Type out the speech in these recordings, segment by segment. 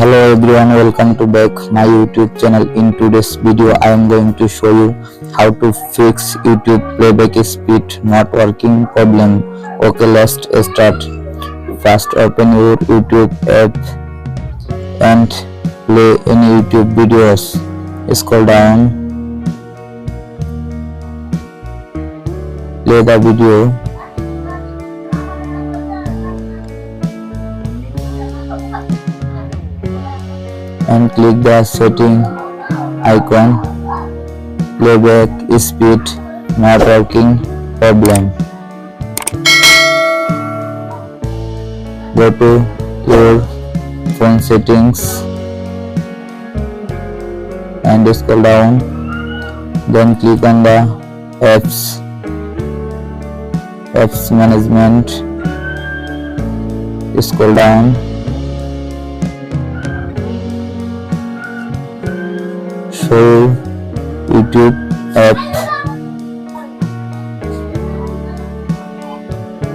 Hello everyone, welcome to back my YouTube channel. In today's video I am going to show you how to fix YouTube playback speed not working problem. Okay, let's start. First open your YouTube app and play any YouTube videos. Scroll down, play the video, and click the setting icon. Playback speed not working problem. Go to your phone settings and scroll down, then click on the apps management. Scroll down, show YouTube app.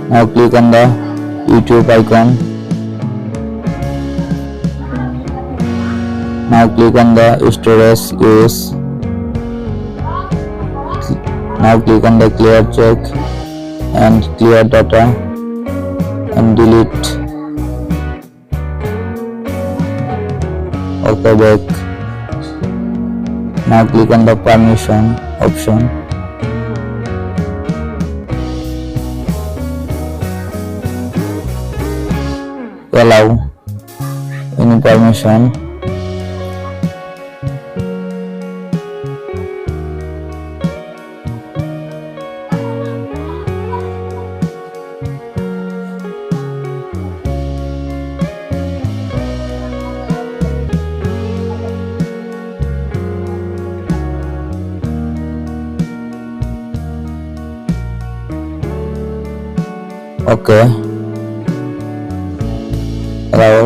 Now click on the YouTube icon. Now click on the storage use. Now click on the clear check and clear data and delete. Okay, back. Now click on the permission option. Allow any permission. Okay, allow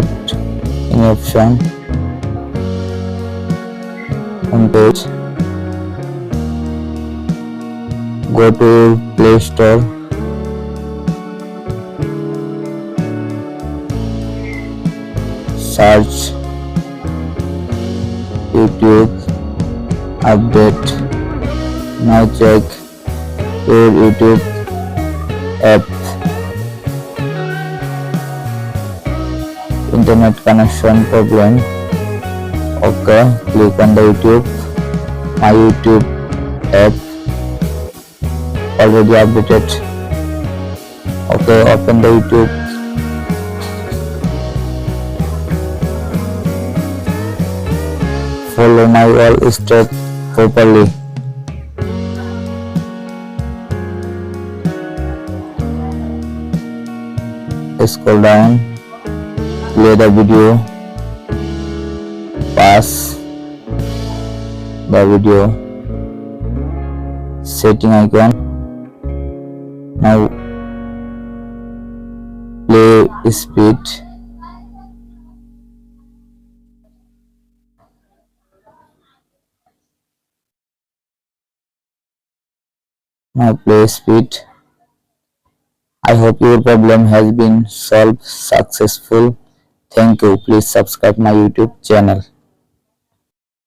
any option on page. Go to Play Store, search YouTube update. Now check your YouTube app. Internet connection problem. Okay, click on the YouTube. My YouTube app already updated. Okay, open the YouTube. Follow my all steps properly. Scroll down, play the video, pause the video, setting icon. Now play speed. Now play speed. I hope your problem has been solved successful. Thank you. Please subscribe my YouTube channel.